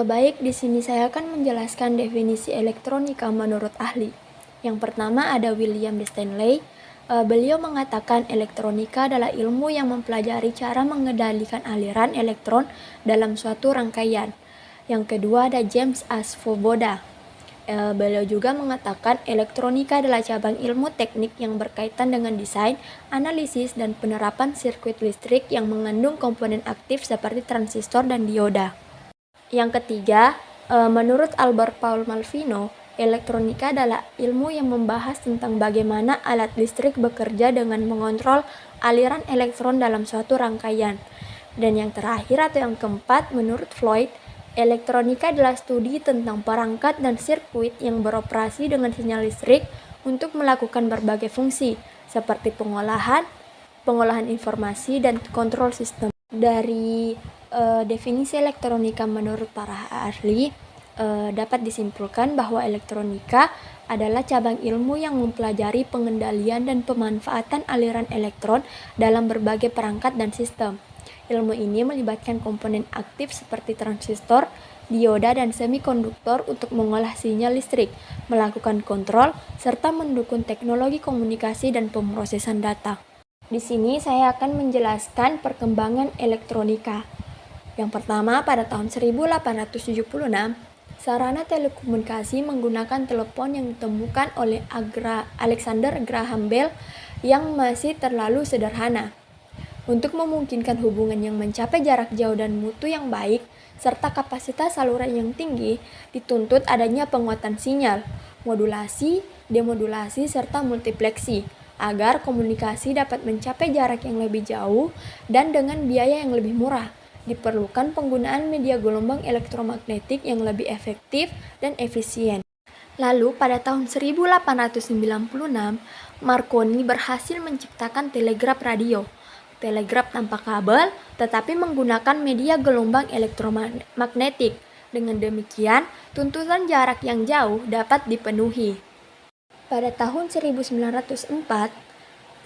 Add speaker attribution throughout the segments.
Speaker 1: Baik, di sini saya akan menjelaskan definisi elektronika menurut ahli. Yang pertama ada William Stanley. Beliau mengatakan elektronika adalah ilmu yang mempelajari cara mengendalikan aliran elektron dalam suatu rangkaian. Yang kedua ada James A. Svoboda. Beliau juga mengatakan elektronika adalah cabang ilmu teknik yang berkaitan dengan desain, analisis, dan penerapan sirkuit listrik yang mengandung komponen aktif seperti transistor dan dioda. Yang ketiga, menurut Albert Paul Malvino, elektronika adalah ilmu yang membahas tentang bagaimana alat listrik bekerja dengan mengontrol aliran elektron dalam suatu rangkaian. Dan yang terakhir atau yang keempat, menurut Floyd, elektronika adalah studi tentang perangkat dan sirkuit yang beroperasi dengan sinyal listrik untuk melakukan berbagai fungsi, seperti pengolahan informasi, dan kontrol sistem. Dari definisi elektronika menurut para ahli, dapat disimpulkan bahwa elektronika adalah cabang ilmu yang mempelajari pengendalian dan pemanfaatan aliran elektron dalam berbagai perangkat dan sistem. Ilmu ini melibatkan komponen aktif seperti transistor, dioda, dan semikonduktor untuk mengolah sinyal listrik, melakukan kontrol, serta mendukung teknologi komunikasi dan pemrosesan data. Di sini saya akan menjelaskan perkembangan elektronika. Yang pertama, pada tahun 1876, sarana telekomunikasi menggunakan telepon yang ditemukan oleh Alexander Graham Bell yang masih terlalu sederhana. Untuk memungkinkan hubungan yang mencapai jarak jauh dan mutu yang baik, serta kapasitas saluran yang tinggi, dituntut adanya penguatan sinyal, modulasi, demodulasi, serta multipleksi, agar komunikasi dapat mencapai jarak yang lebih jauh dan dengan biaya yang lebih murah. Diperlukan penggunaan media gelombang elektromagnetik yang lebih efektif dan efisien. Lalu pada tahun 1896, Marconi berhasil menciptakan telegraf radio. Telegraf tanpa kabel, tetapi menggunakan media gelombang elektromagnetik. Dengan demikian, tuntutan jarak yang jauh dapat dipenuhi. Pada tahun 1904,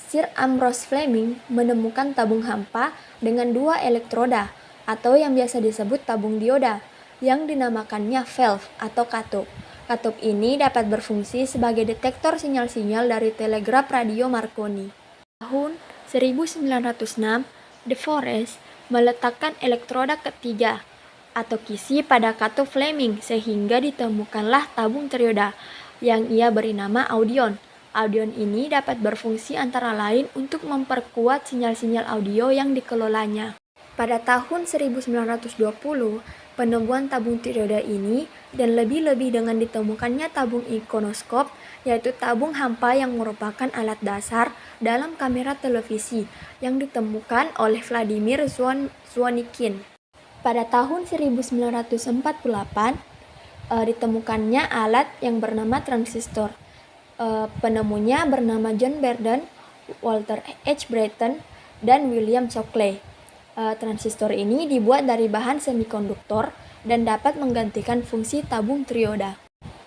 Speaker 1: Sir Ambrose Fleming menemukan tabung hampa dengan 2 elektroda, atau yang biasa disebut tabung dioda, yang dinamakannya valve atau katup. Katup ini dapat berfungsi sebagai detektor sinyal-sinyal dari telegraf radio Marconi. Tahun 1906, De Forest meletakkan elektroda ketiga atau kisi pada katup Fleming sehingga ditemukanlah tabung trioda yang ia beri nama audion. Audion ini dapat berfungsi antara lain untuk memperkuat sinyal-sinyal audio yang dikelolanya. Pada tahun 1920, penemuan tabung trioda ini dan lebih-lebih dengan ditemukannya tabung ikonoskop, yaitu tabung hampa yang merupakan alat dasar dalam kamera televisi yang ditemukan oleh Vladimir Zwonikin. Pada tahun 1948, ditemukannya alat yang bernama transistor. Penemunya bernama John Burden, Walter H. Bratton, dan William Shockley. Transistor ini dibuat dari bahan semikonduktor dan dapat menggantikan fungsi tabung trioda.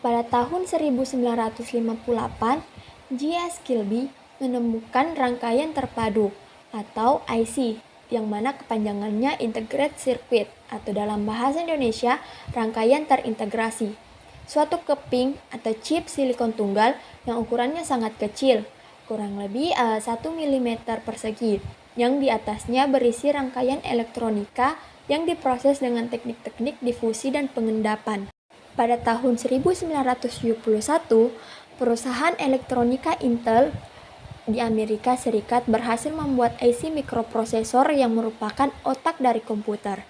Speaker 1: Pada tahun 1958, J.S. Kilby menemukan rangkaian terpadu atau IC, yang mana kepanjangannya Integrated Circuit atau dalam bahasa Indonesia rangkaian terintegrasi. Suatu keping atau chip silikon tunggal yang ukurannya sangat kecil, kurang lebih 1 mm persegi, yang di atasnya berisi rangkaian elektronika yang diproses dengan teknik-teknik difusi dan pengendapan. Pada tahun 1971, perusahaan elektronika Intel di Amerika Serikat berhasil membuat IC mikroprosesor yang merupakan otak dari komputer.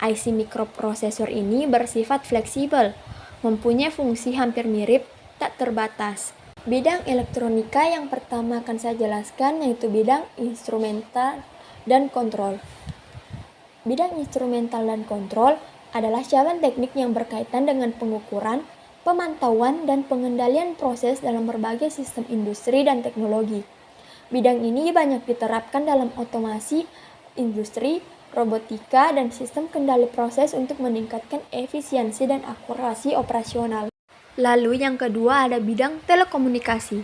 Speaker 1: IC mikroprosesor ini bersifat fleksibel, mempunyai fungsi hampir mirip, tak terbatas. Bidang elektronika yang pertama akan saya jelaskan yaitu bidang instrumental dan kontrol. Bidang instrumental dan kontrol adalah cabang teknik yang berkaitan dengan pengukuran, pemantauan, dan pengendalian proses dalam berbagai sistem industri dan teknologi. Bidang ini banyak diterapkan dalam otomasi industri, robotika, dan sistem kendali proses untuk meningkatkan efisiensi dan akurasi operasional. Lalu yang kedua ada bidang telekomunikasi.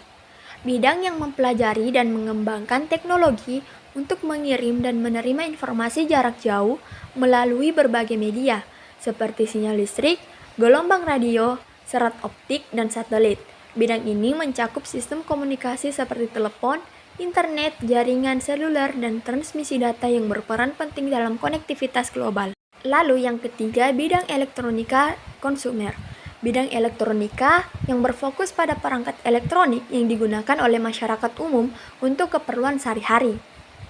Speaker 1: Bidang yang mempelajari dan mengembangkan teknologi untuk mengirim dan menerima informasi jarak jauh melalui berbagai media, seperti sinyal listrik, gelombang radio, serat optik, dan satelit. Bidang ini mencakup sistem komunikasi seperti telepon, internet, jaringan seluler, dan transmisi data yang berperan penting dalam konektivitas global. Lalu yang ketiga, bidang elektronika konsumer. Bidang elektronika yang berfokus pada perangkat elektronik yang digunakan oleh masyarakat umum untuk keperluan sehari-hari.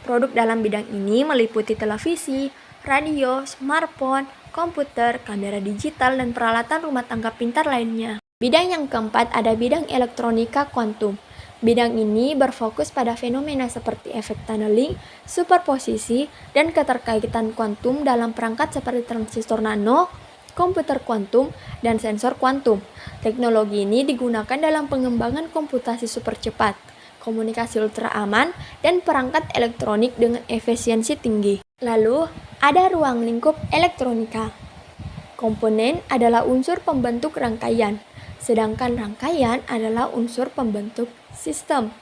Speaker 1: Produk dalam bidang ini meliputi televisi, radio, smartphone, komputer, kamera digital, dan peralatan rumah tangga pintar lainnya. Bidang yang keempat ada bidang elektronika kuantum. Bidang ini berfokus pada fenomena seperti efek tunneling, superposisi, dan keterkaitan kuantum dalam perangkat seperti transistor nano, komputer kuantum, dan sensor kuantum. Teknologi ini digunakan dalam pengembangan komputasi super cepat, komunikasi ultra aman, dan perangkat elektronik dengan efisiensi tinggi. Lalu, ada ruang lingkup elektronika. Komponen adalah unsur pembentuk rangkaian, sedangkan rangkaian adalah unsur pembentuk sistem.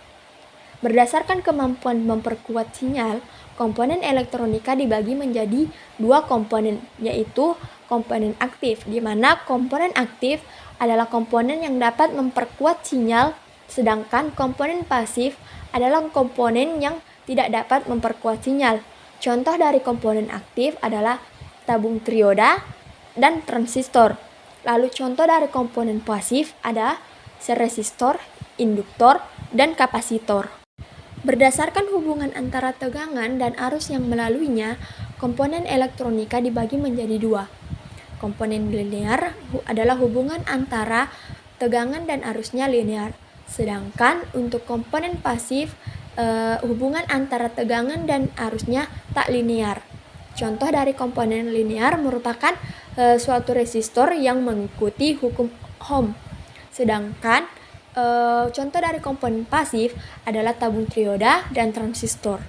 Speaker 1: Berdasarkan kemampuan memperkuat sinyal, komponen elektronika dibagi menjadi dua komponen, yaitu komponen aktif, di mana komponen aktif adalah komponen yang dapat memperkuat sinyal, sedangkan komponen pasif adalah komponen yang tidak dapat memperkuat sinyal. Contoh dari komponen aktif adalah tabung trioda dan transistor. Lalu contoh dari komponen pasif ada resistor, induktor, dan kapasitor. Berdasarkan hubungan antara tegangan dan arus yang melaluinya, komponen elektronika dibagi menjadi dua. Komponen linear adalah hubungan antara tegangan dan arusnya linear. Sedangkan untuk komponen pasif, hubungan antara tegangan dan arusnya tak linear. Contoh dari komponen linear merupakan suatu resistor yang mengikuti hukum Ohm. Sedangkan contoh dari komponen pasif adalah tabung trioda dan transistor.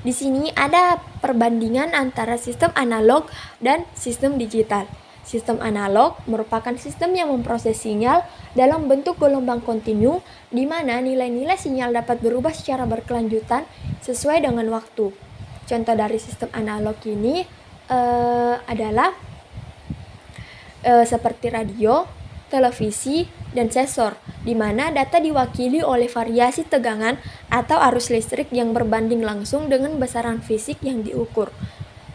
Speaker 1: Di sini ada perbandingan antara sistem analog dan sistem digital. Sistem analog merupakan sistem yang memproses sinyal dalam bentuk gelombang kontinu, di mana nilai-nilai sinyal dapat berubah secara berkelanjutan sesuai dengan waktu. Contoh dari sistem analog ini adalah seperti radio, televisi, dan sensor, di mana data diwakili oleh variasi tegangan atau arus listrik yang berbanding langsung dengan besaran fisik yang diukur.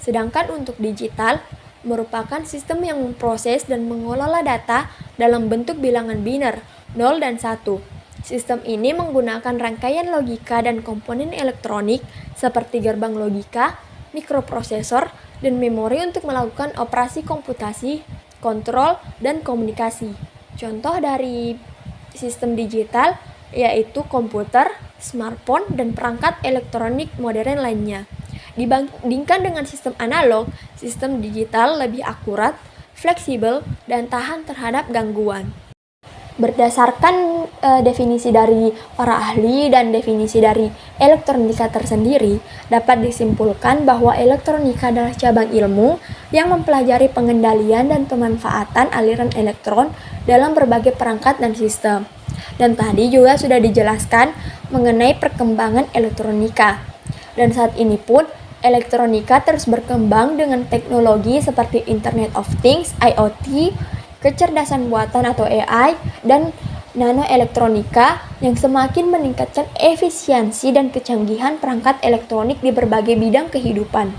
Speaker 1: Sedangkan untuk digital, merupakan sistem yang memproses dan mengelola data dalam bentuk bilangan biner, 0 dan 1. Sistem ini menggunakan rangkaian logika dan komponen elektronik seperti gerbang logika, mikroprosesor, dan memori untuk melakukan operasi komputasi, kontrol, dan komunikasi. Contoh dari sistem digital yaitu komputer, smartphone, dan perangkat elektronik modern lainnya. Dibandingkan dengan sistem analog, sistem digital lebih akurat, fleksibel, dan tahan terhadap gangguan. Berdasarkan definisi dari para ahli dan definisi dari elektronika tersendiri, dapat disimpulkan bahwa elektronika adalah cabang ilmu yang mempelajari pengendalian dan pemanfaatan aliran elektron dalam berbagai perangkat dan sistem. Dan tadi juga sudah dijelaskan mengenai perkembangan elektronika. Dan saat ini pun elektronika terus berkembang dengan teknologi seperti Internet of Things, IoT, kecerdasan buatan atau AI, dan nanoelektronika yang semakin meningkatkan efisiensi dan kecanggihan perangkat elektronik di berbagai bidang kehidupan.